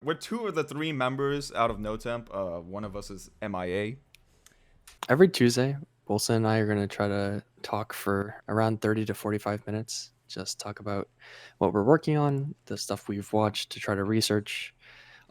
We're two of the three members out of NoTemp. One of us is MIA. Every Tuesday, Wilson and I are going to try to talk for around 30 to 45 minutes. Just talk about what we're working on, the stuff we've watched to try to research,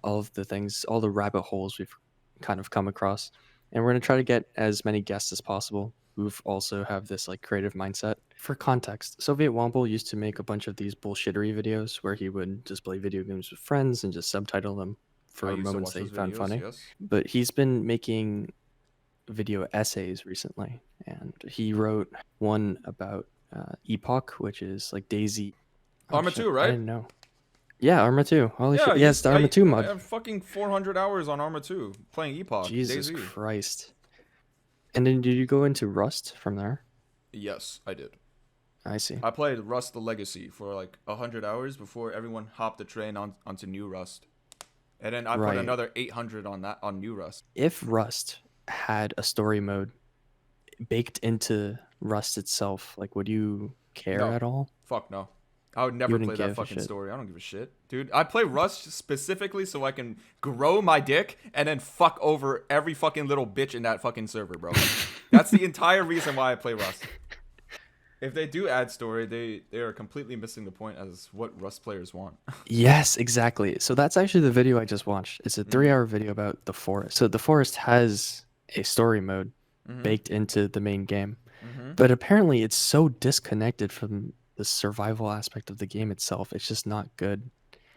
all of the things, all the rabbit holes we've kind of come across. And we're going to try to get as many guests as possible who also have this like creative mindset. For context, Soviet Womble used to make a bunch of these bullshittery videos where he would just play video games with friends and just subtitle them I for used to moments watch that he those found videos, funny. yes. But he's been making video essays recently, and he wrote one about Epoch, which is like Daisy. Arma Shit, 2, I right? didn't know. Yeah, Arma 2. Holy Yeah, shit. Yes, the Arma 2 I mod. have fucking 400 hours on Arma 2 playing Epoch. Jesus DayZ. Christ. And then did you go into Rust from there? Yes, I did. I see. I played Rust the Legacy for like 100 hours before everyone hopped the train onto New Rust. And then I put Right. another 800 on New Rust. If Rust had a story mode baked into Rust itself, like would you care No. at all? Fuck no. I would never wouldn't play give that a fucking shit. story. I don't give a shit. Dude, I play Rust specifically so I can grow my dick and then fuck over every fucking little bitch in that fucking server, bro. That's the entire reason why I play Rust. If they do add story, they are completely missing the point as what Rust players want. Yes, exactly. So that's actually the video I just watched. It's a 3-hour video about the forest. So the forest has a story mode baked into the main game. But apparently it's so disconnected from the survival aspect of the game itself. It's just not good.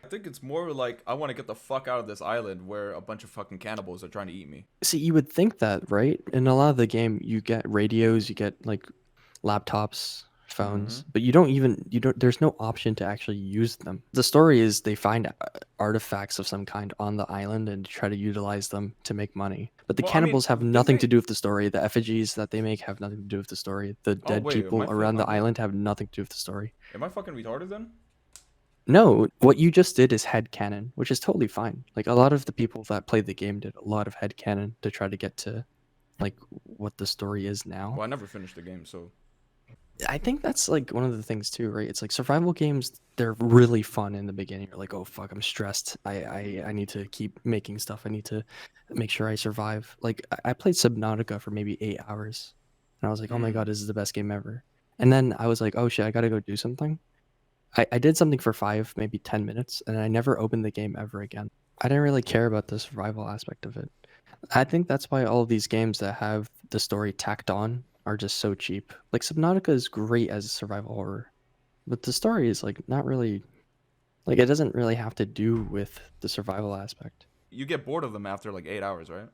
I think it's more like I want to get the fuck out of this island where a bunch of fucking cannibals are trying to eat me. See, you would think that, right? In a lot of the game, you get radios, you get like laptops, phones, but you don't there's no option to actually use them. The story is they find artifacts of some kind on the island and try to utilize them to make money. But the Well, I mean, cannibals have didn't nothing they- to do with the story. The effigies that they make have nothing to do with the story. The Oh, dead wait, am I people around the fucking- island have nothing to do with the story. Am I fucking retarded then? No, what you just did is headcanon, which is totally fine. Like a lot of the people that played the game did a lot of headcanon to try to get to like what the story is now. Well, I never finished the game, so I think that's like one of the things too, right? It's like survival games, they're really fun in the beginning. You're like, oh fuck, I'm stressed. I need to keep making stuff. I need to make sure I survive. Like I played Subnautica for maybe 8 hours. And I was like, oh my god, this is the best game ever. And then I was like, oh shit, I gotta go do something. I did something for 5, maybe 10 minutes, and I never opened the game ever again. I didn't really care about the survival aspect of it. I think that's why all of these games that have the story tacked on are just so cheap. Like Subnautica is great as a survival horror, but the story is like not really, like it doesn't really have to do with the survival aspect. you get bored of them after like 8 hours, right?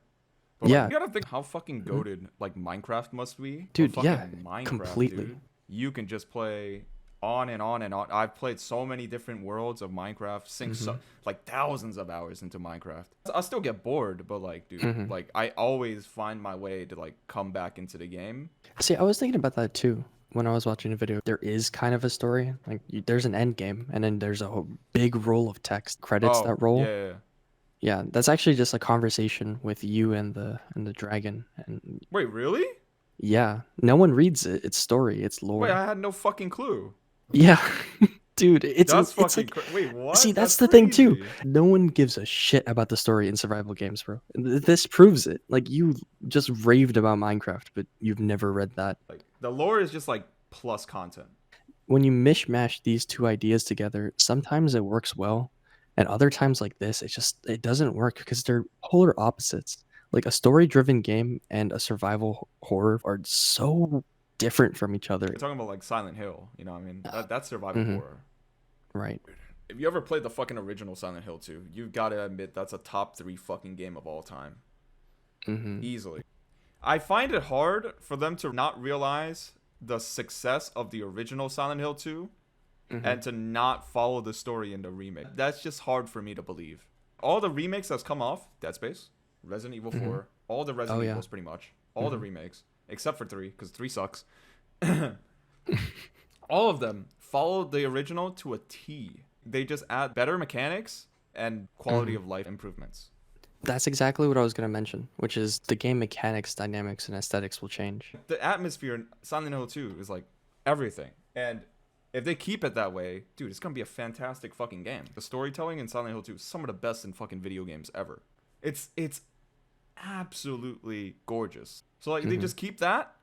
But Yeah. like, you gotta think how fucking goated like Minecraft must be. Dude, Fucking yeah, Minecraft, completely. Dude. You can just play on and on and on. I've played so many different worlds of Minecraft, sink so, like thousands of hours into Minecraft. I'll still get bored, but like, dude, like I always find my way to like come back into the game. See, I was thinking about that too when I was watching a video. There is kind of a story. Like there's an end game, and then there's a whole big roll of text credits that roll. Yeah. Yeah, that's actually just a conversation with you and the dragon. And Wait, really? yeah, no one reads it. It's story. It's lore. Wait, I had no fucking clue. Yeah, dude, it's That's it's fucking like, wait, what? see, that's the thing too. crazy. No one gives a shit about the story in survival games, bro. This proves it. Like you just raved about Minecraft, but you've never read that. Like the lore is just like plus content. When you mishmash these two ideas together, sometimes it works well, and other times like this, it doesn't work because they're polar opposites. Like a story-driven game and a survival horror are so different from each other. You're talking about like Silent Hill, you know what I mean? That's survival horror. Right. If you ever played the fucking original Silent Hill 2, you've got to admit that's a top 3 fucking game of all time. Easily. I find it hard for them to not realize the success of the original Silent Hill 2 and to not follow the story in the remake. That's just hard for me to believe. All the remakes that's come off, Dead Space, Resident Evil 4, all the Resident Evils pretty much, all the remakes, except for 3, because 3 sucks. All of them followed the original to a T. They just add better mechanics and quality of life improvements. That's exactly what I was going to mention, which is the game mechanics, dynamics, and aesthetics will change. The atmosphere in Silent Hill 2 is like everything. And If they keep it that way, dude, it's gonna be a fantastic fucking game. The storytelling in Silent Hill 2 is some of the best in fucking video games ever. It's absolutely gorgeous. So like they just keep that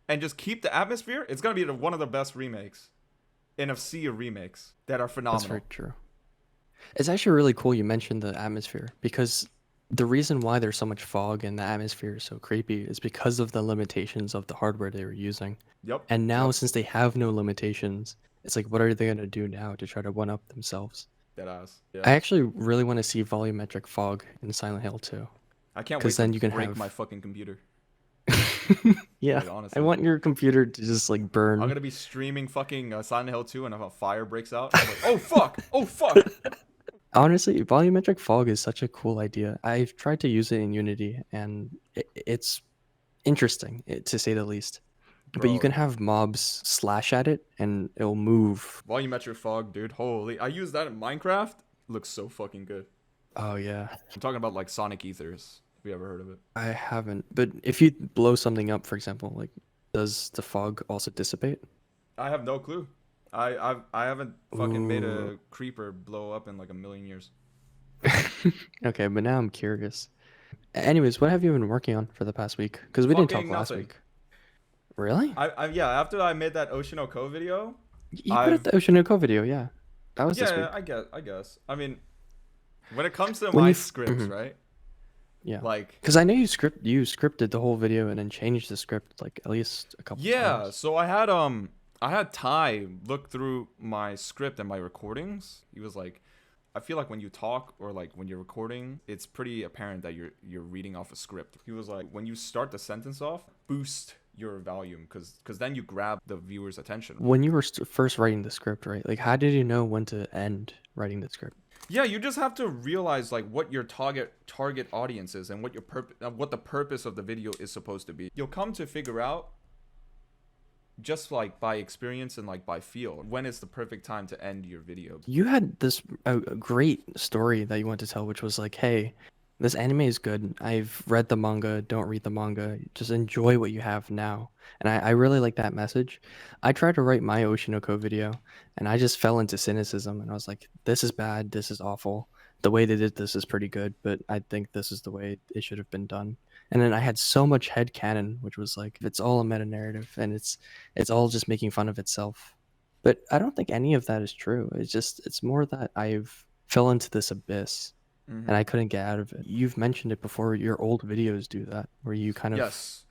and just keep the atmosphere. It's gonna be one of the best remakes in a sea of remakes that are phenomenal. That's very true. It's actually really cool you mentioned the atmosphere, because the reason why there's so much fog and the atmosphere is so creepy is because of the limitations of the hardware they were using. Yep. And now since they have no limitations, it's like, what are they gonna do now to try to one up themselves? Deadass. Yeah. I actually really want to see volumetric fog in Silent Hill 2. I can't wait Because then to you can break have my fucking computer. yeah, Like, honestly. I want your computer to just like burn. I'm gonna be streaming fucking Silent Hill 2 and if a fire breaks out, I'm like, oh fuck, oh fuck. Honestly, volumetric fog is such a cool idea. I've tried to use it in Unity, and it's interesting, to say the least. But you Bro. can have mobs slash at it, and it'll move. Volumetric fog, dude. Holy, I use that in Minecraft. Looks so fucking good. Oh yeah, I'm talking about like Sonic Ethers. Have you ever heard of it? I haven't. But if you blow something up, for example, like, does the fog also dissipate? I have no clue. I haven't fucking made a Ooh. creeper blow up in like a million years. Okay, but now I'm curious. Anyways, what have you been working on for the past week? Because we didn't talk Fucking last nothing. week. Really? Yeah, after I made that Oshinoko video. You put up the Oshinoko video, yeah. That was this week. Yeah, I guess. I mean, when it comes to When my you scripts, right? Yeah. Like, because I know you scripted the whole video and then changed the script like at least a couple times. so I had Ty look through my script and my recordings. He was like, I feel like when you talk or like when you're recording, it's pretty apparent that you're reading off a script. He was like, when you start the sentence off, boost your volume because then you grab the viewer's attention. When you were first writing the script, right? Like, how did you know when to end writing the script? Yeah, you just have to realize like what your target audience is and what your what the purpose of the video is supposed to be. You'll come to figure out just like by experience and like by feel when is the perfect time to end your video. You had this a great story that you wanted to tell, which was like, hey, this anime is good. I've read the manga. Don't read the manga. Just enjoy what you have now. And I really like that message. I tried to write my Oshinoko video, and I just fell into cynicism. And I was like, this is bad. This is awful. The way they did this is pretty good, but I think this is the way it should have been done. And then I had so much headcanon, which was like, it's all a meta narrative, and it's all just making fun of itself. But I don't think any of that is true. It's more that I've fell into this abyss. And I couldn't get out of it. You've mentioned it before. Your old videos do that, where you kind of... Yes.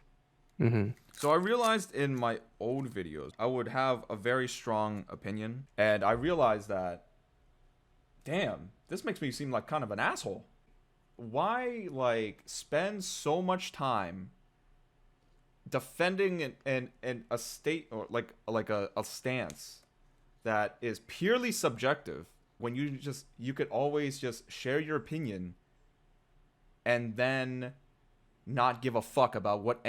So I realized in my old videos, I would have a very strong opinion. And I realized that, damn, this makes me seem like kind of an asshole. Why, like, spend so much time defending an a state or like a stance that is purely subjective when you could always just share your opinion and then not give a fuck about what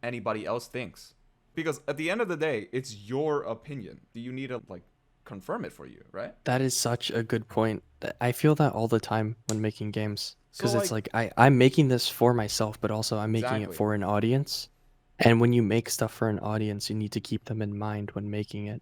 anybody else thinks, because at the end of the day it's your opinion. Do you need to like confirm it for you, right? That is such a good point. I feel that all the time when making games, because So, it's like I'm making this for myself, but also I'm making it Exactly. for an audience. And when you make stuff for an audience, you need to keep them in mind when making it.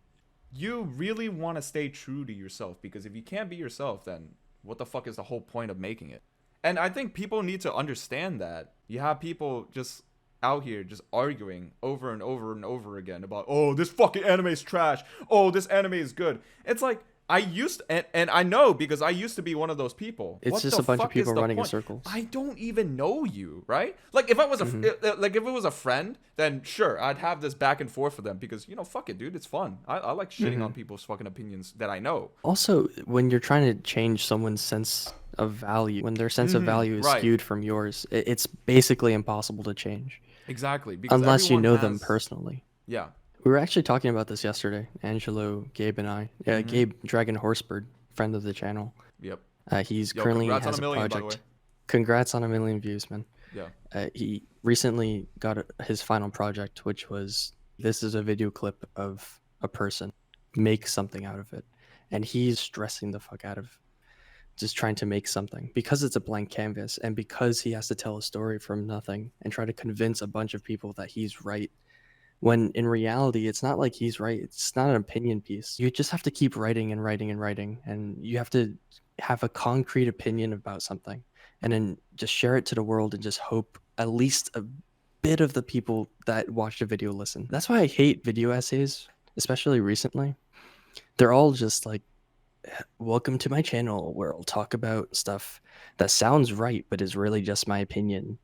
You really want to stay true to yourself, because if you can't be yourself, then what the fuck is the whole point of making it? And I think people need to understand that. You have people just out here just arguing over and over and over again about, oh, this fucking anime is trash. Oh, this anime is good. It's like, and I know because I used to be one of those people. It's What just the a bunch of fuck is people the running in point? circles. I don't even know you, right? Like if I was like if it was a friend, then sure, I'd have this back and forth with them because, you know, fuck it, dude, it's fun. I like shitting on people's fucking opinions that I know. Also, when you're trying to change someone's sense of value, when their sense of value is right. skewed from yours, it's basically impossible to change. Exactly. Because Unless you everyone know them has- personally. Yeah. We were actually talking about this yesterday, Angelo, Gabe, and I. Yeah, Gabe, DragonHorseBird, friend of the channel. Yep. He's Yo, currently congrats has on a 1 million, by the project. way. Congrats on 1 million views, man. Yeah. He recently got his final project, which was, this is a video clip of a person. Make something out of it. And he's stressing the fuck out of just trying to make something because it's a blank canvas and because he has to tell a story from nothing and try to convince a bunch of people that he's right. When in reality, it's not like he's right. It's not an opinion piece. You just have to keep writing and writing and writing, and you have to have a concrete opinion about something, and then just share it to the world and just hope at least a bit of the people that watch the video listen. That's why I hate video essays, especially recently. They're all just like, welcome to my channel where I'll talk about stuff that sounds right, but is really just my opinion.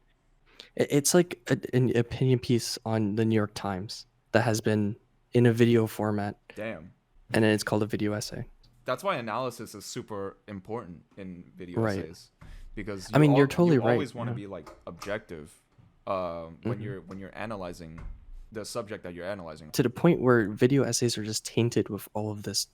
It's like an opinion piece on the New York Times that has been in a video format. Damn. And then it's called a video essay. That's why analysis is super important in video Right. essays, because I mean, you're totally right. You always want to yeah. be like objective when you're analyzing the subject that you're analyzing. To the point where video essays are just tainted with all of this.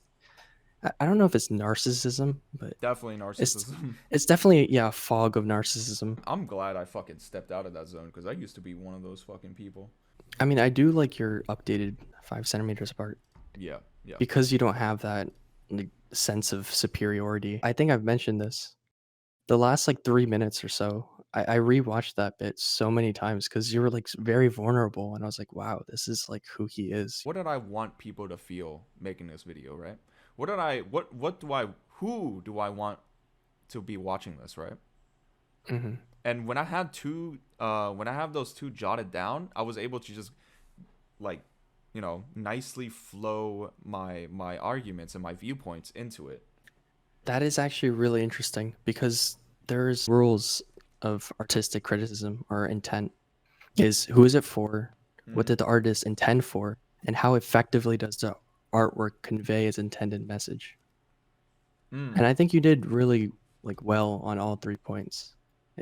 I don't know if it's narcissism, but Definitely narcissism. it's definitely a fog of narcissism. I'm glad I fucking stepped out of that zone, because I used to be one of those fucking people. I mean, I do like your updated 5 centimeters apart. Yeah. Because you don't have that like, sense of superiority. I think I've mentioned this. The last like 3 minutes or so, I rewatched that bit so many times because you were like very vulnerable, and I was like, wow, this is like who he is. What did I want people to feel making this video, right? Who do I want to be watching this, right? And when I had those two jotted down, I was able to just like, nicely flow my arguments and my viewpoints into it. That is actually really interesting because there's rules of artistic criticism or intent. Is who is it for? What did the artist intend for? And how effectively does the artwork convey its intended message? And I think you did really like well on all 3 points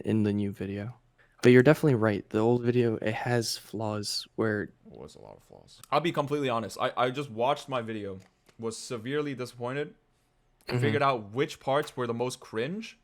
in the new video. But you're definitely right. The old video, it has flaws where... It was a lot of flaws. I'll be completely honest. I just watched my video, was severely disappointed, figured out which parts were the most cringe,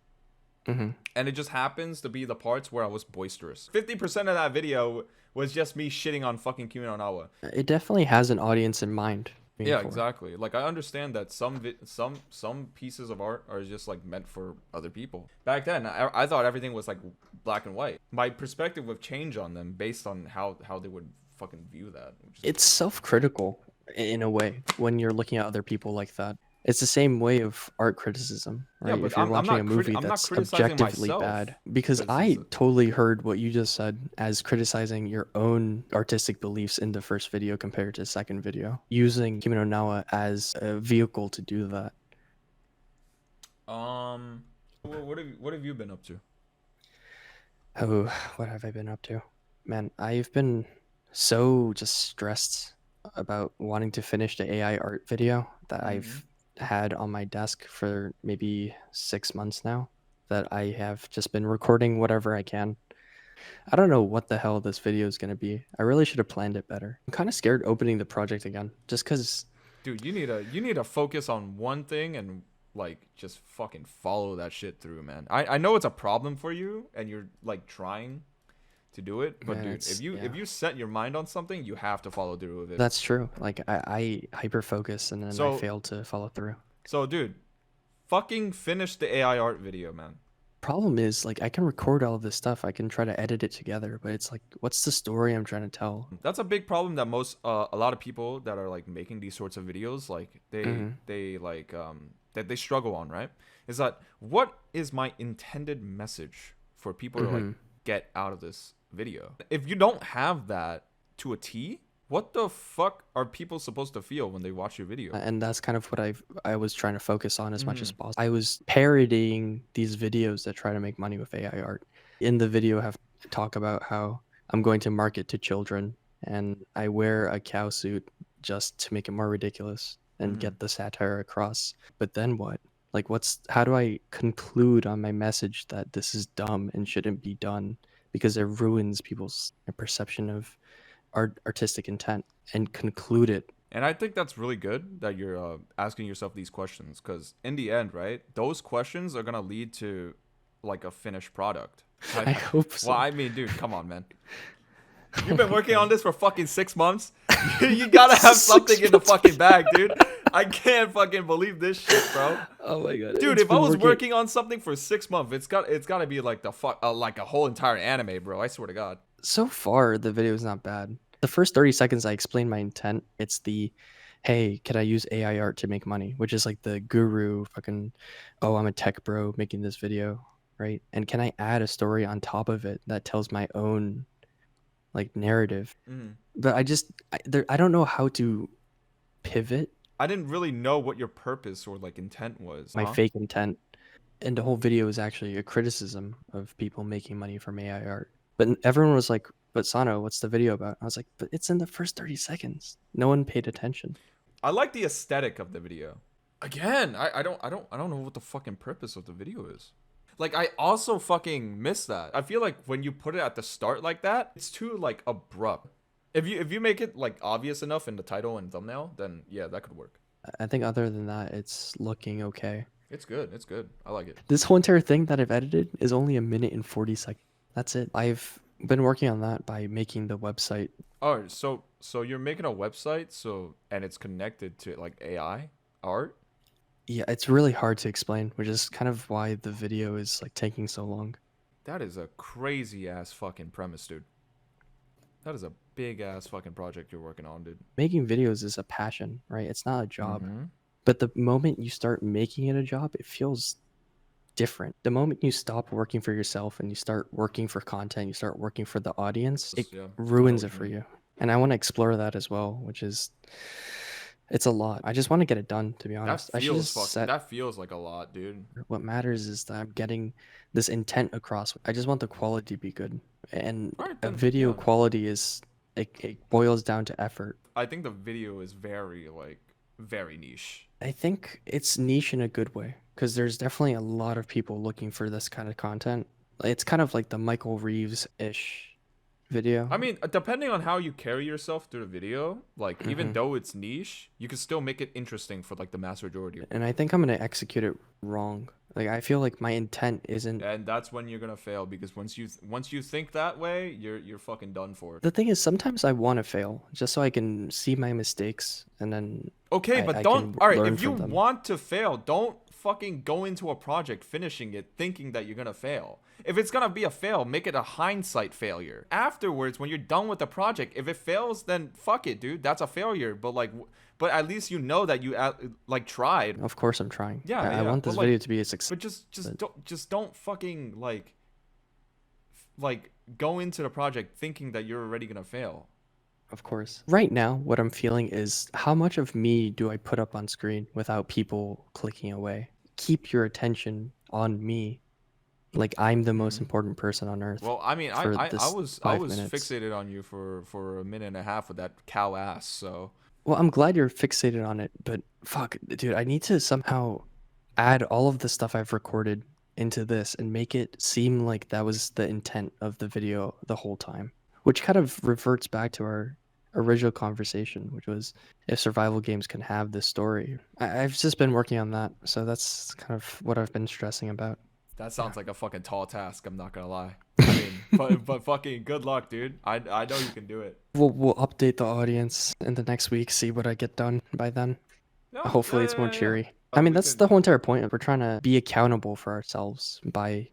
and it just happens to be the parts where I was boisterous. 50% of that video was just me shitting on fucking Kimi no Nawa. It definitely has an audience in mind. Yeah, exactly. Like, I understand that some pieces of art are just like meant for other people. Back then, I thought everything was like black and white. My perspective would change on them based on how they would fucking view that. It's self-critical in a way when you're looking at other people like that. It's the same way of art criticism, right? Yeah, but if you're watching a movie that's objectively bad. Because I totally heard what you just said as criticizing your own artistic beliefs in the first video compared to the second video, using Kimi no Nawa as a vehicle to do that. What have you been up to? Oh, what have I been up to? Man, I've been so just stressed about wanting to finish the AI art video that I've had on my desk for maybe 6 months now, that I have just been recording whatever I can. I don't know what the hell this video is going to be. I really should have planned it better. I'm kind of scared opening the project again, just because... Dude, you need to focus on one thing and like just fucking follow that shit through, man. I know it's a problem for you and you're like trying to do it, but dude, if you set your mind on something, you have to follow through with it. That's true. Like I hyper focus and then I fail to follow through. So dude, fucking finish the AI art video, man. Problem is, like, I can record all of this stuff, I can try to edit it together, but it's like, what's the story I'm trying to tell? That's a big problem that a lot of people that are like making these sorts of videos, like they struggle on, right? Is that what is my intended message for people to like get out of this video? If you don't have that to a T, what the fuck are people supposed to feel when they watch your video? And that's kind of what I was trying to focus on as much as possible. I was parodying these videos that try to make money with AI art. In the video, I have to talk about how I'm going to market to children, and I wear a cow suit just to make it more ridiculous and get the satire across. But then what? Like, how do I conclude on my message that this is dumb and shouldn't be done because it ruins people's perception of artistic intent, and conclude it? And I think that's really good that you're asking yourself these questions, because in the end, right, those questions are gonna lead to like a finished product. I hope so. Well, I mean, dude, come on, man. You've been working on this for fucking 6 months. You gotta have something in the fucking bag, dude. I can't fucking believe this shit, bro. Oh my god, dude! If I was working on something for 6 months, it's gotta be like like a whole entire anime, bro. I swear to God. So far, the video is not bad. The first 30 seconds I explain my intent. It's the, hey, can I use AI art to make money? Which is like the guru fucking, oh, I'm a tech bro making this video, right? And can I add a story on top of it that tells my own like narrative? But I don't know how to pivot I didn't really know what your purpose or like intent was. my fake intent. And the whole video is actually a criticism of people making money from AI art. But everyone was like, but Sano, what's the video about? I was like, but it's in the first 30 seconds. No one paid attention. I like the aesthetic of the video. Again, I don't know what the fucking purpose of the video is. Like, I also fucking miss that. I feel like when you put it at the start like that, it's too like abrupt. If you make it like obvious enough in the title and thumbnail, then yeah, that could work. I think other than that, it's looking okay. It's good. It's good. I like it. This whole entire thing that I've edited is only 1 minute and 40 seconds. That's it. I've been working on that by making the website. Oh, so you're making a website and it's connected to like AI art? Yeah, it's really hard to explain, which is kind of why the video is like taking so long. That is a crazy ass fucking premise, dude. That is a big ass fucking project you're working on, dude. Making videos is a passion, right? It's not a job. But the moment you start making it a job, it feels different. The moment you stop working for yourself and you start working for content, you start working for the audience, it ruins it for you. And I want to explore that as well, which is, it's a lot. I just want to get it done, to be honest. That feels like a lot, dude. What matters is that I'm getting this intent across. I just want the quality to be good. And video quality is, it boils down to effort. I think the video is very niche. I think it's niche in a good way, because there's definitely a lot of people looking for this kind of content. It's kind of like the Michael Reeves-ish video. I mean, depending on how you carry yourself through the video, like even though it's niche, you can still make it interesting for like the mass majority. And I think I'm going to execute it wrong. Like, I feel like my intent isn't... And that's when you're going to fail, because once you think that way, you're fucking done for. The thing is, sometimes I want to fail just so I can see my mistakes and then... Okay, but don't... All right, if you want to fail, don't fucking go into a project finishing it thinking that you're going to fail. If it's going to be a fail, make it a hindsight failure. Afterwards, when you're done with the project, if it fails, then fuck it, dude. That's a failure. But at least you know that you like tried. Of course I'm trying. Yeah, I want this video to be a success. But just don't fucking like go into the project thinking that you're already going to fail. Of course. Right now, what I'm feeling is, how much of me do I put up on screen without people clicking away? Keep your attention on me. Like, I'm the most important person on earth. Well, I mean, I was fixated on you for 1.5 minutes with that cow ass, so. Well, I'm glad you're fixated on it, but fuck, dude, I need to somehow add all of the stuff I've recorded into this and make it seem like that was the intent of the video the whole time. Which kind of reverts back to our original conversation, which was if survival games can have this story. I've just been working on that, so that's kind of what I've been stressing about. That sounds like a fucking tall task, I'm not gonna lie. I mean, but fucking good luck, dude. I know you can do it. We'll update the audience in the next week, see what I get done by then. No, hopefully it's more cheery. I mean, that's the whole entire point. We're trying to be accountable for ourselves by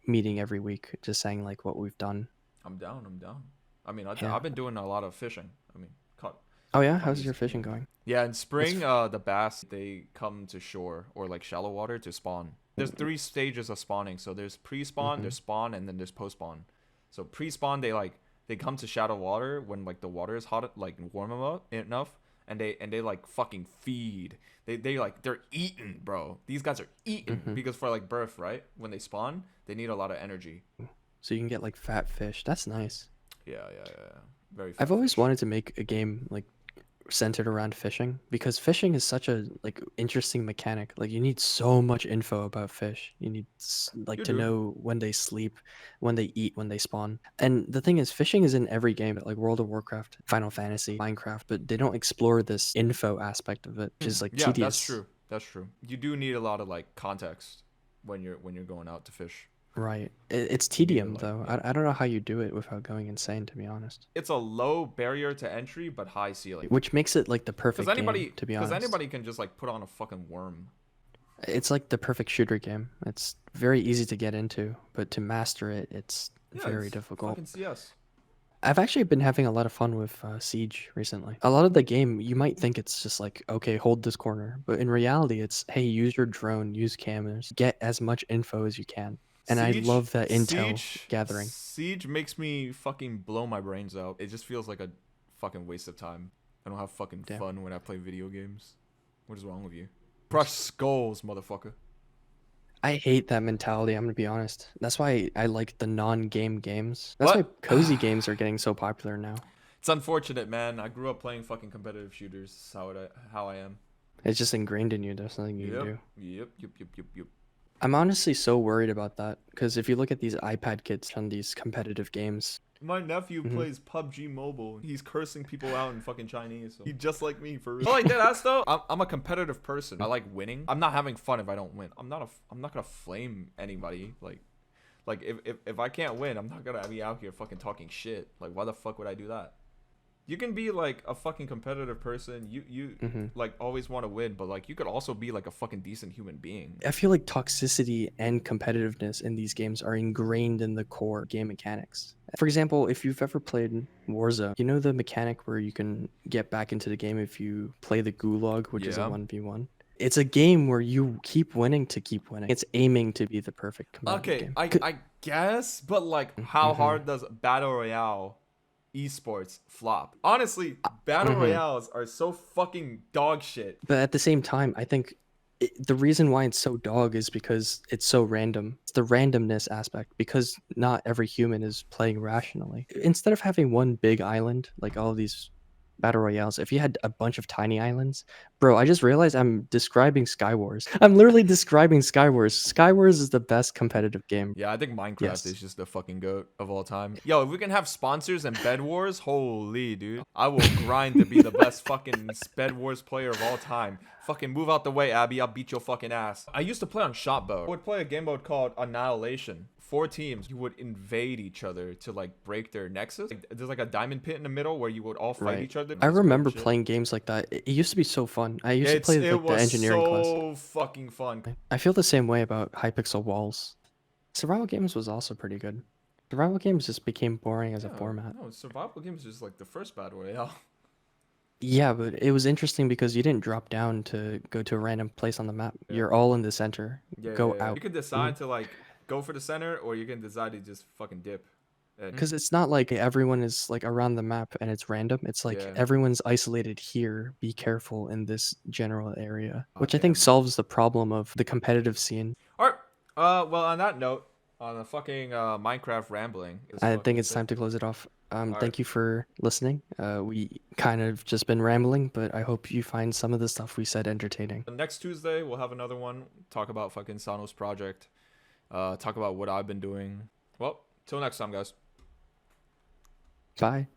meeting every week, just saying like what we've done. I'm down. I mean, I've been doing a lot of fishing. I mean, oh yeah, how's your fishing going? Yeah, in spring, the bass, they come to shore or like shallow water to spawn. There's 3 stages of spawning. So there's pre-spawn, there's spawn, and then there's post-spawn. So pre-spawn, they come to shallow water when like the water is hot, like warm enough, and they like fucking feed. They're eating, bro. These guys are eating because for like birth, right? When they spawn, they need a lot of energy. So you can get like fat fish. That's nice. Yeah. Very fat I've always fish. wanted to make a game like centered around fishing, because fishing is such a like interesting mechanic. Like, you need so much info about fish. You need like to know when they sleep, when they eat, when they spawn. And the thing is, fishing is in every game, like World of Warcraft, Final Fantasy, Minecraft, but they don't explore this info aspect of it, which is like tedious. That's true. You do need a lot of like context when you're going out to fish. Right. It's tedium, though. I don't know how you do it without going insane, to be honest. It's a low barrier to entry, but high ceiling. Which makes it like the perfect game, to be honest. Because anybody can just like put on a fucking worm. It's like the perfect shooter game. It's very easy to get into, but to master it, it's very difficult. Fucking CS. I've actually been having a lot of fun with Siege recently. A lot of the game, you might think it's just like, okay, hold this corner, but in reality, it's hey, use your drone, use cameras, get as much info as you can. And I love that intel gathering. Siege makes me fucking blow my brains out. It just feels like a fucking waste of time. I don't have fucking fun when I play video games. What is wrong with you? Crush skulls, motherfucker. I hate that mentality, I'm gonna be honest. That's why I like the non-game games. That's why cozy games are getting so popular now. It's unfortunate, man. I grew up playing fucking competitive shooters. That's how I am. It's just ingrained in you. There's nothing you can do. Yep. I'm honestly so worried about that, because if you look at these iPad kids on these competitive games, my nephew plays PUBG Mobile. He's cursing people out in fucking Chinese. So. He's just like me, for real. But like that, though, I'm a competitive person. I like winning. I'm not having fun if I don't win. I'm not gonna flame anybody. Like if I can't win, I'm not gonna be out here fucking talking shit. Like, why the fuck would I do that? You can be like a fucking competitive person. You like always want to win, but like you could also be like a fucking decent human being. I feel like toxicity and competitiveness in these games are ingrained in the core game mechanics. For example, if you've ever played Warzone, you know the mechanic where you can get back into the game if you play the gulag, which is a 1v1. It's a game where you keep winning to keep winning. It's aiming to be the perfect competitive game. I guess, but like how hard does Battle Royale Esports flop? Honestly, battle royales are so fucking dog shit. But at the same time, I think the reason why it's so dog is because it's so random. It's the randomness aspect, because not every human is playing rationally. Instead of having one big island like all of these battle royales, if you had a bunch of tiny islands, bro, I just realized I'm describing Skywars. I'm literally describing Skywars. Skywars is the best competitive game. Yeah, I think Minecraft is just the fucking goat of all time. Yo, if we can have sponsors and Bedwars, holy dude, I will grind to be the best fucking Bedwars player of all time. Fucking move out the way, Abby. I'll beat your fucking ass. I used to play on Shotbow. I would play a game mode called Annihilation. 4 teams, you would invade each other to like break their nexus. Like, there's like a diamond pit in the middle where you would all fight each other. I remember playing games like that. It used to be so fun. I used to play like the engineering class. It was so fucking fun. I feel the same way about Hypixel walls. Survival games was also pretty good. Survival games just became boring as a format. No, survival games is like the first battle royale. Yeah, but it was interesting because you didn't drop down to go to a random place on the map. You're all in the center. Go out. You could decide to like go for the center, or you can decide to just fucking dip. Because it's not like everyone is like around the map and it's random. It's like everyone's isolated here. Be careful in this general area, which I think solves the problem of the competitive scene. All right. Well, on that note, on the fucking Minecraft rambling, I think it's time to close it off. Thank you for listening. We kind of just been rambling, but I hope you find some of the stuff we said entertaining. Next Tuesday, we'll have another one. Talk about fucking Sano's project. Talk about what I've been doing. Well, till next time, guys. Bye.